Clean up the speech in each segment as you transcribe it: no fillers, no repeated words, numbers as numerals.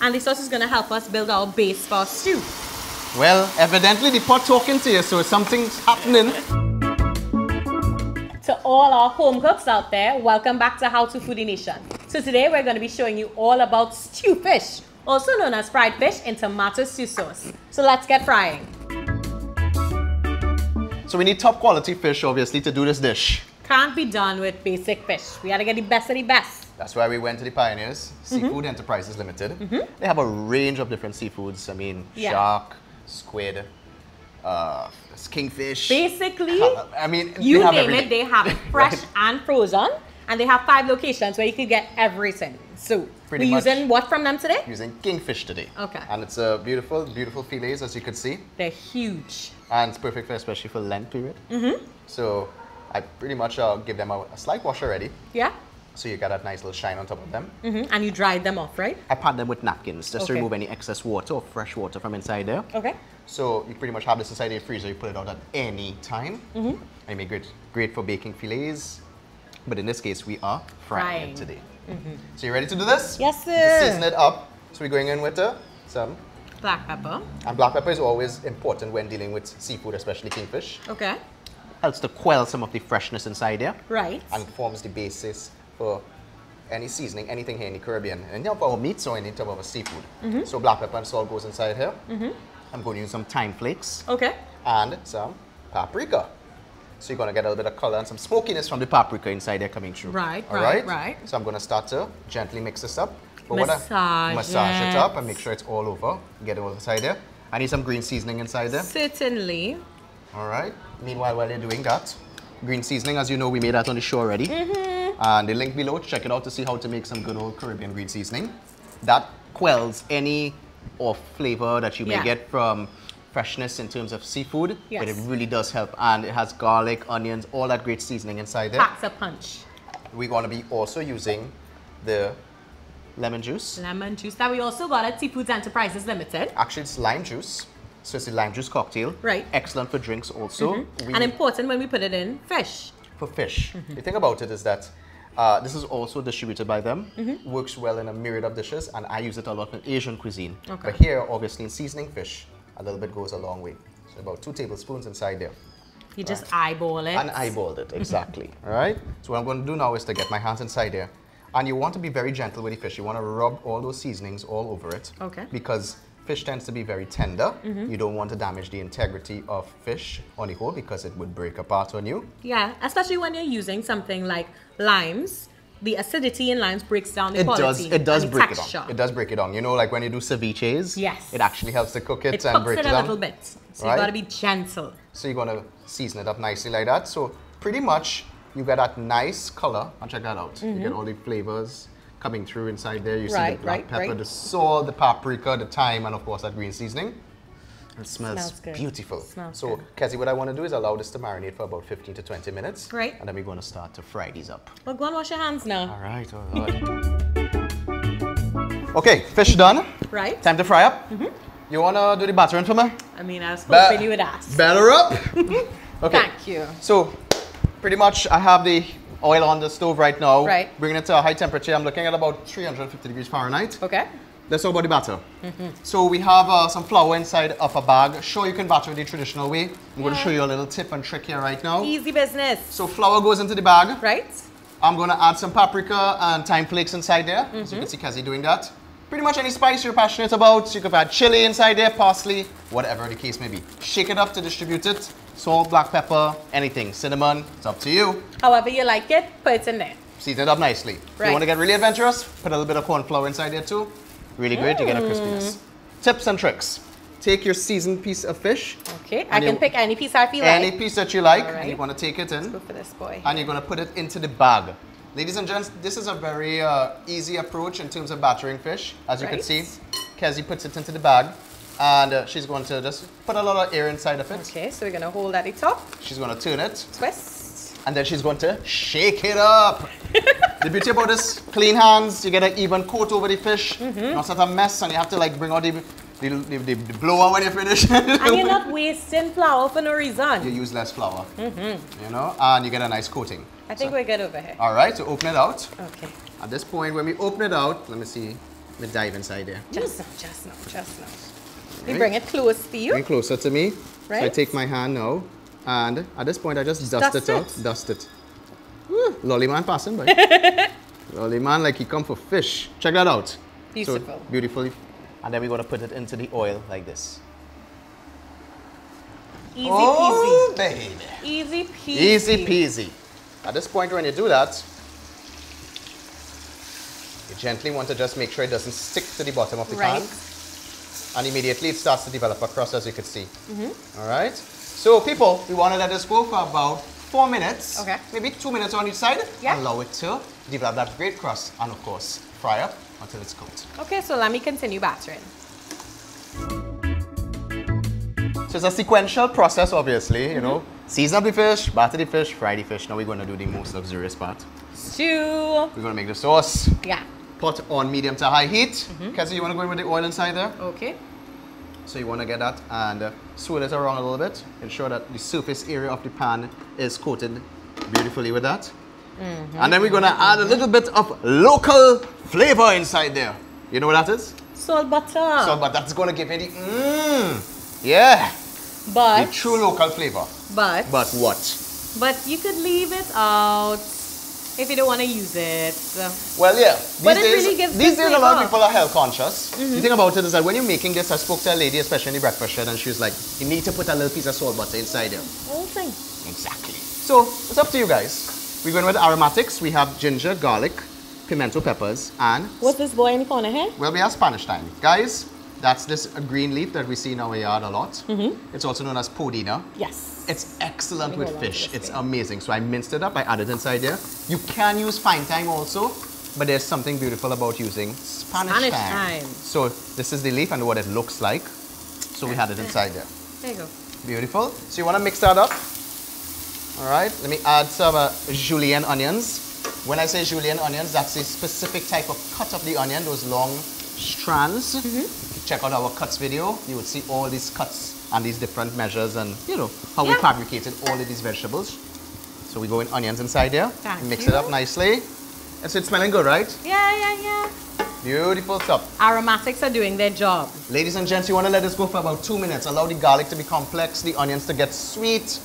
And the sauce is going to help us build our base for our stew. Well, evidently the pot talking to you, so something's happening. To all our home cooks out there, welcome back to How to Foodie Nation. So today we're going to be showing you all about stew fish, also known as fried fish in tomato stew sauce. So let's get frying. So we need top quality fish, obviously, to do this dish. Can't be done with basic fish. We gotta get the best of the best. That's why we went to the Pioneers Seafood Enterprises Limited. They have a range of different seafoods. I mean, shark, squid, kingfish. Basically, I mean, you they have name everything. it, they have it fresh and frozen. And they have 5 locations where you can get everything. So, we're using what from them today? Using kingfish today. Okay. And it's a beautiful, beautiful fillets, as you can see. They're huge. And it's perfect for, especially for Lent period. So, I pretty much give them a slight wash already. Yeah. So you got that nice little shine on top of them. And you dried them off, right? I pat them with napkins just to remove any excess water or fresh water from inside there. Okay. So you pretty much have this inside your freezer. You put it out at any time. And you make great for baking fillets. But in this case, we are frying it today. So you ready to do this? Yes, sir. To season it up. So we're going in with some black pepper. And black pepper is always important when dealing with seafood, especially kingfish. Okay. Helps to quell some of the freshness inside there. Right. And forms the basis for any seasoning, anything here in the Caribbean. And for our meats or any type of a seafood. So black pepper and salt goes inside here. I'm going to use some thyme flakes. Okay. And some paprika. So you're going to get a little bit of color and some smokiness from the paprika inside there coming through. Right. So I'm going to start to gently mix this up. Massage it up and make sure it's all over. Get it all inside there. I need some green seasoning inside there. Certainly. All right. Meanwhile, while you're doing that, green seasoning, as you know, we made that on the show already. And the link below, check it out to see how to make some good old Caribbean green seasoning. That quells any flavor that you may get from freshness in terms of seafood, but it really does help. And it has garlic, onions, all that great seasoning inside there. Packs a punch. We're going to be also using the lemon juice. Lemon juice that we also got at Seafood Enterprises Limited. Actually, it's lime juice. So it's a lime juice cocktail. Right. Excellent for drinks also. And important when we put it in fish. For fish. The thing about it is that this is also distributed by them. Works well in a myriad of dishes, and I use it a lot in Asian cuisine. But here, obviously, in seasoning fish, a little bit goes a long way. So about 2 tablespoons inside there. You just eyeball it. And eyeballed it, exactly. All right? So what I'm going to do now is to get my hands inside there. And you want to be very gentle with the fish. You want to rub all those seasonings all over it. Okay. Because fish tends to be very tender. You don't want to damage the integrity of fish on the whole because it would break apart on you. Yeah, especially when you're using something like limes. The acidity in limes breaks down the quality. It does and break texture. it down. It does break it down. You know, like when you do ceviches, it actually helps to cook it and break it down. It cooks it a little bit. So you got to be gentle. So you're going to season it up nicely like that. So pretty much you get that nice color. And check that out. You get all the flavors coming through inside there. You see the black pepper, the salt, the paprika, the thyme, and of course that green seasoning. It smells beautiful. So, Kezzy, what I want to do is allow this to marinate for about 15 to 20 minutes. Right. And then we're going to start to fry these up. Well, go and wash your hands now. All right, all right. Okay, fish done. Right. Time to fry up. You want to do the battering for me? I mean, I was hoping you would ask. Batter up. Okay. Thank you. So, pretty much I have the oil on the stove right now. Right. Bringing it to a high temperature. I'm looking at about 350 degrees Fahrenheit. Okay. Let's talk about the batter. So we have some flour inside of a bag. Sure, you can batter the traditional way. I'm going to show you a little tip and trick here right now. Easy business. So flour goes into the bag. Right. I'm going to add some paprika and thyme flakes inside there. So you can see Kezzy doing that. Pretty much any spice you're passionate about. So you could add chili inside there, parsley, whatever the case may be. Shake it up to distribute it. Salt, black pepper, anything. Cinnamon, it's up to you. However you like it, put it in there. Season it up nicely. If you want to get really adventurous, put a little bit of corn flour inside there too. Really great to get a crispiness. Tips and tricks. Take your seasoned piece of fish. Okay, I can pick any piece I feel like. Any piece that you like. Right. You're going to take it in. Let's go for this boy. And you're going to put it into the bag. Ladies and gents, this is a very easy approach in terms of battering fish. As you can see, Kezzy puts it into the bag. And she's going to just put a lot of air inside of it. Okay, so we're going to hold at the top. She's going to turn it. Twist. And then she's going to shake it up. The beauty about this, clean hands, you get an even coat over the fish. Not such a mess, and you have to like bring out the blower when you finish. And you're not wasting flour for no reason. You use less flour, you know, and you get a nice coating. I think we're good over here. All right, so open it out. Okay. At this point, when we open it out, let me see. Let me dive inside there. Just now. We bring it close to you. Bring closer to me. Right. So I take my hand now, and at this point I just dust it out. Dust it. Lolly man passing by. Lolly man like he come for fish. Check that out. Beautiful. So beautifully. And then we're going to put it into the oil like this. Easy oh, peasy. Baby. Easy peasy. Easy peasy. At this point when you do that, you gently want to just make sure it doesn't stick to the bottom of the pan. And immediately it starts to develop a crust, as you can see. All right. So people, we want to let this go for about 4 minutes. Okay. Maybe 2 minutes on each side. Yeah. Allow it to develop that great crust and of course fry up until it's cooked. Okay, so let me continue battering. So it's a sequential process, obviously, you know. Season up the fish, batter the fish, fry the fish. Now we're going to do the most luxurious part. Stew. We're going to make the sauce. Yeah. Pot on medium to high heat. Cassie, you want to go in with the oil inside there? Okay. So you want to get that and swirl it around a little bit. Ensure that the surface area of the pan is coated beautifully with that. And then we're going to add a little bit of local flavor inside there. You know what that is? Salt butter. Salt butter. That's going to give you the yeah. But The true local flavor. But what? But you could leave it out if you don't want to use it. Well, yeah. But it really gives these good days a lot of flavor. people are health conscious. The thing about it is that when you're making this, I spoke to a lady, especially in the breakfast shed, and she was like, you need to put a little piece of salt butter inside there. Whole thing. Exactly. So, it's up to you guys. We're going with aromatics. We have ginger, garlic, pimento peppers, and... What's this boy in the corner here? Well, we have Spanish thyme. Guys, that's this green leaf that we see in our yard a lot. It's also known as podina. Yes. It's excellent Let me with hold on to fish. this It's thing. amazing. So I minced it up. I added inside there. You can use fine thyme also, but there's something beautiful about using Spanish thyme. So this is the leaf and what it looks like. So we had it inside there. There you go. Beautiful. So you want to mix that up. All right. Let me add some julienne onions. When I say julienne onions, that's a specific type of cut of the onion, those long strands. Check out our cuts video. You would see all these cuts and these different measures and, you know, how we fabricated all of these vegetables. So we go in onions inside there. Mix it up nicely. And so it's smelling good, right? Yeah. Beautiful stuff. Aromatics are doing their job. Ladies and gents, you want to let this go for about 2 minutes. Allow the garlic to be complex, the onions to get sweet,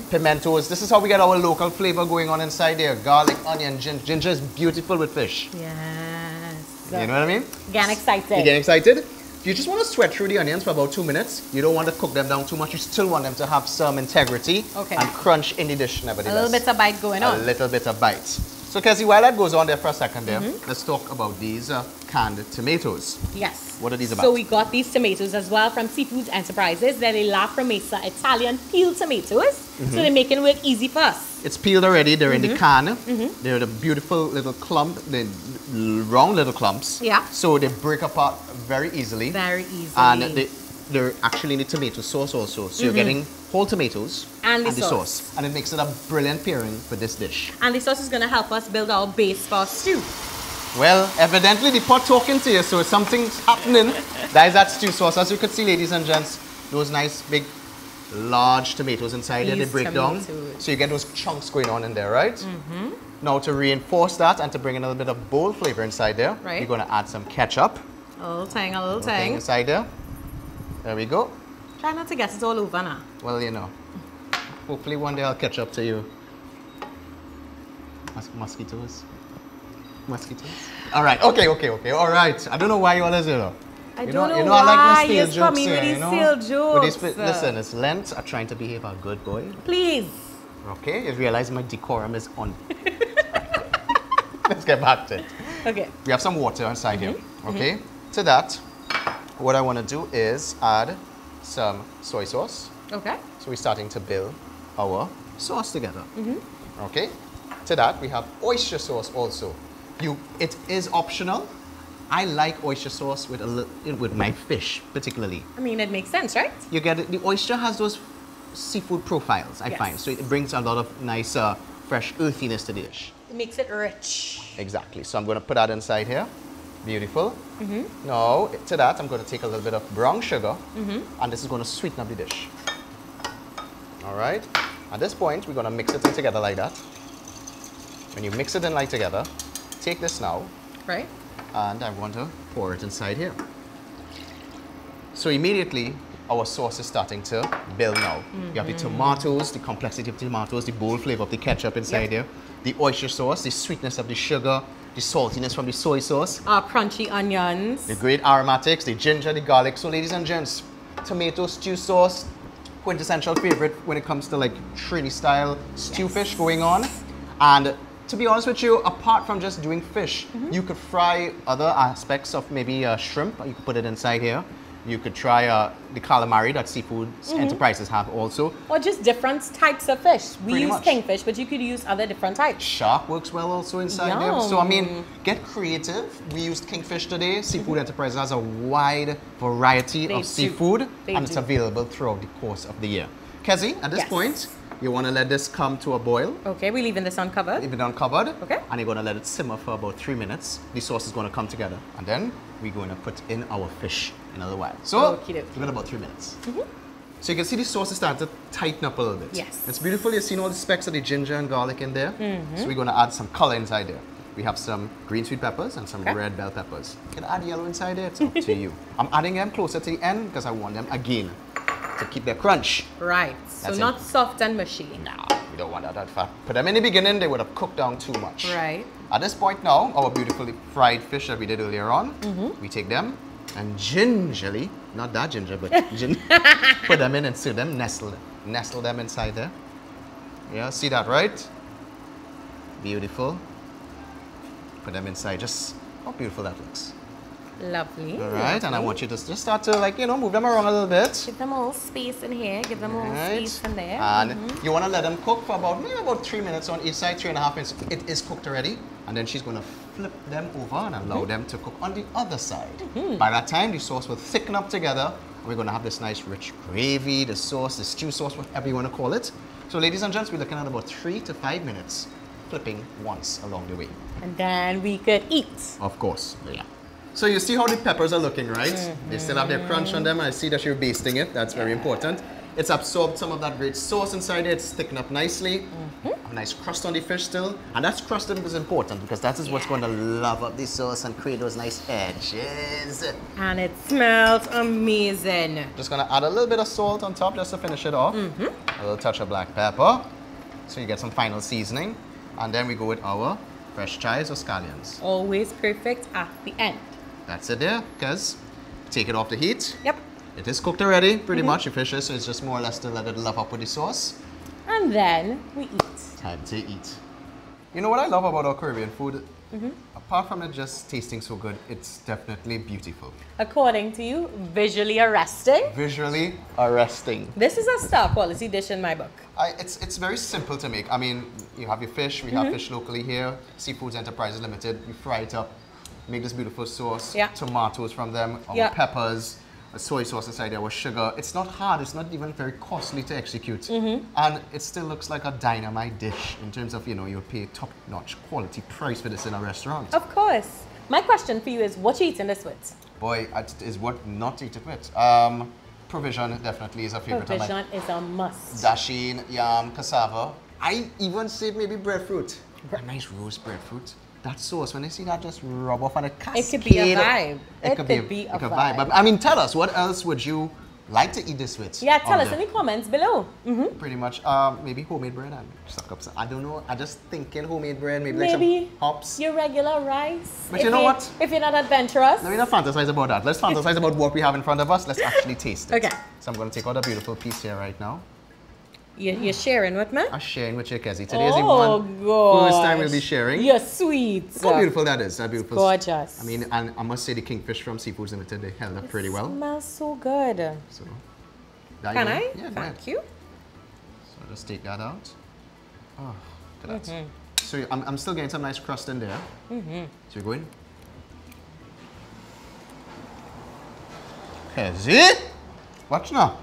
pimentos. This is how we get our local flavor going on inside there. Garlic, onion, ginger is beautiful with fish. Yes. You know what I mean? Getting excited. You getting excited? You just want to sweat through the onions for about 2 minutes. You don't want to cook them down too much. You still want them to have some integrity and crunch in the dish nevertheless. A little bit of bite going on. A little bit of bite. So Cassie, while that goes on there for a second there, let's talk about these canned tomatoes. Yes. What are these about? So we got these tomatoes as well from Seafood Enterprises. They're the La Promesa Italian peeled tomatoes. So they're making work easy for us. It's peeled already. They're in the can. They're the beautiful little clump, the round little clumps. Yeah. So they break apart very easily. Very easily. And they're actually in the tomato sauce also. So you're getting whole tomatoes and the sauce. And it makes it a brilliant pairing for this dish. And the sauce is going to help us build our base for our stew. Well, evidently the pot talking to you, so something's happening. That is that stew sauce. As you can see, ladies and gents, those nice big large tomatoes inside there, they break down. So you get those chunks going on in there, right? Now to reinforce that and to bring in a little bit of bold flavor inside there, we're going to add some ketchup. A little tang. Inside there. There we go. Try not to get it all over now. Well, you know, hopefully one day I'll catch up to you. Mosquitoes. All right, okay, all right. I don't know why you always do that. I don't know I like why my you're stale jokes coming here, with you these know? stale jokes. Listen, it's Lent. I'm trying to behave a good boy. Please. Okay, you realize my decorum is on. Let's get back to it. Okay. We have some water inside here. Okay. To that, what I want to do is add some soy sauce. Okay. So we're starting to build our sauce together. Okay. To that, we have oyster sauce also. It is optional. I like oyster sauce with my fish, particularly. I mean, it makes sense, right? You get it. The oyster has those seafood profiles, I find. So it brings a lot of nice, fresh earthiness to the dish. It makes it rich. Exactly. So I'm going to put that inside here. Beautiful. Now, to that, I'm going to take a little bit of brown sugar, and this is going to sweeten up the dish. All right. At this point, we're going to mix it in together like that. When you mix it in like together, take this now. Right. And I'm going to pour it inside here. So immediately, our sauce is starting to build now. You have the tomatoes, the complexity of the tomatoes, the bold flavor of the ketchup inside here, the oyster sauce, the sweetness of the sugar, the saltiness from the soy sauce, our crunchy onions, the great aromatics, the ginger, the garlic. So ladies and gents, tomato stew sauce, quintessential favorite when it comes to like Trini style stew fish going on. And to be honest with you, apart from just doing fish, you could fry other aspects of maybe shrimp. You could put it inside here. You could try the calamari that seafood enterprises have also. or just different types of fish. We Pretty use much. kingfish, but you could use other different types. Shark works well also inside there. So I Yum. mean, get creative. We used kingfish today. Seafood Enterprise has a wide variety They of do. seafood, They and it's do. available throughout the course of the year. Kezi, at this Yes. point, you want to let this come to a boil. Okay, we're leaving this uncovered. Leave it uncovered. Okay. And you're going to let it simmer for about 3 minutes. The sauce is going to come together. And then we're going to put in our fish in a little while. So, Okie dokie. we've got about 3 minutes. So you can see the sauce is starting to tighten up a little bit. Yes. It's beautiful. You've seen all the specks of the ginger and garlic in there. So we're going to add some color inside there. We have some green sweet peppers and some Okay. red bell peppers. You can add yellow inside there. It's up to you. I'm adding them closer to the end because I want them again to keep their crunch. Right. So That's it. not soft and mushy. Nah, we don't want that fat. Put them in the beginning, they would have cooked down too much. Right. At this point now, our beautifully fried fish that we did earlier on, we take them and gingerly, not that ginger, but put them in and sew them, nestle them inside there. Yeah, see that, right? Beautiful. Put them inside, just how beautiful that looks. Lovely. All right, and I want you to just start to like, move them around a little bit. Give them all space in here. Give them all Right. space in there. And you want to let them cook for maybe about 3 minutes on each side, 3.5 minutes. It is cooked already. And then she's going to flip them over and allow them to cook on the other side. By that time, the sauce will thicken up together. We're going to have this nice rich gravy, the sauce, the stew sauce, whatever you want to call it. So ladies and gents, we're looking at about 3 to 5 minutes, flipping once along the way. And then we could eat. Of course, yeah. So you see how the peppers are looking, right? They still have their crunch on them. I see that you're basting it. That's very important. It's absorbed some of that great sauce inside it. It's thickened up nicely. A nice crust on the fish still. And that crust is important because that is what's going to love up the sauce and create those nice edges. And it smells amazing. Just going to add a little bit of salt on top just to finish it off. A little touch of black pepper. So you get some final seasoning. And then we go with our fresh chives or scallions. Always perfect at the end. That's it there, because take it off the heat. Yep. It is cooked already, pretty much, the fish is, so it's just more or less to let it love up with the sauce. And then we eat. Time to eat. You know what I love about our Caribbean food? Apart from it just tasting so good, it's definitely beautiful. According to you, visually arresting. Visually arresting. This is a star quality dish in my book. It's very simple to make. I mean, you have your fish, we have fish locally here, Seafoods Enterprises Limited, we fry it up, make this beautiful sauce, Yeah. tomatoes from them, our Yeah. peppers, a soy sauce inside there with sugar. It's not hard, it's not even very costly to execute. And it still looks like a dynamite dish in terms of, you pay top-notch quality price for this in a restaurant. Of course. My question for you is, what you eating this with? Boy, it is what not to eat it with. Provision definitely is a favorite of mine. Provision is a must. Dasheen, yam, cassava. I even say maybe breadfruit. A nice roast breadfruit. That sauce, when I see that just rub off on a cascade. It could be a vibe. It could be a vibe. But I mean, tell us, what else would you like to eat this with? Yeah, tell us in the comments below. Pretty much, maybe homemade bread and suck up some. I don't know, I just thinking homemade bread, maybe like Maybe some hops. your regular rice. But you know what? If you're not adventurous. Let me not fantasize about that. Let's fantasize about what we have in front of us. Let's actually taste it. Okay. So I'm going to take out a beautiful piece here right now. You're sharing with me? I'm sharing with you, Kezi. Today is the Oh, one gosh. first time we'll be sharing. You're sweet. Look how beautiful that is. That beautiful. Gorgeous. I mean, and I must say the kingfish from Seafoods Limited, they held up pretty well. Smells so good. So, there Can you I? go. Yeah, go ahead. Thank you. So just take that out. Oh, look at that. So I'm still getting some nice crust in there. So you go in. Kezi, watch now.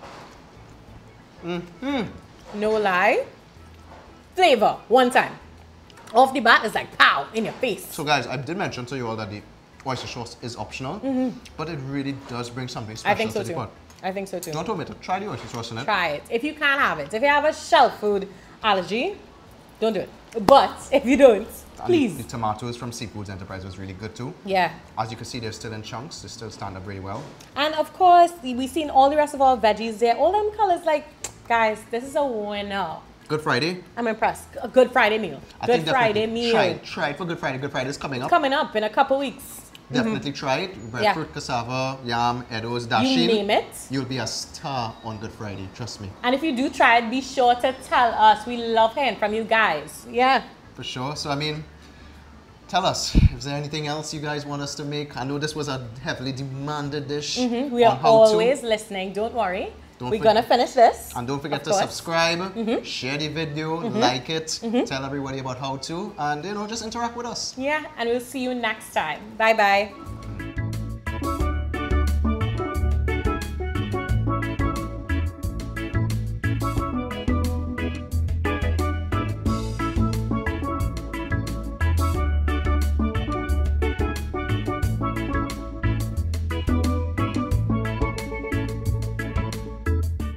No lie. Flavor, one time. Off the bat, it's like pow, in your face. So guys, I did mention to you all that the oyster sauce is optional, but it really does bring something special I think so to the too. pot. I think so too. Don't omit it. Try the oyster sauce in it. Try it. If you can't have it. If you have a shell food allergy, don't do it. But if you don't, And please. the tomatoes from Seafoods Enterprise was really good too. Yeah. As you can see, they're still in chunks. They still stand up really well. And of course, we've seen all the rest of our veggies there. All them colors, like, guys, this is a winner. Good Friday. I'm impressed. A Good Friday meal. Good Friday meal. Try it for Good Friday. Good Friday is coming up. Coming up in a couple weeks. Definitely try it. Breadfruit, cassava, yam, Edos, dashin. You name it. You'll be a star on Good Friday. Trust me. And if you do try it, be sure to tell us. We love hearing from you guys. Yeah. For sure. So, I mean, tell us, is there anything else you guys want us to make? I know this was a heavily demanded dish. We are always listening. Don't worry. We're going to finish this. And don't forget to subscribe, share the video, like it, tell everybody about how to, and, you know, just interact with us. Yeah, and we'll see you next time. Bye-bye.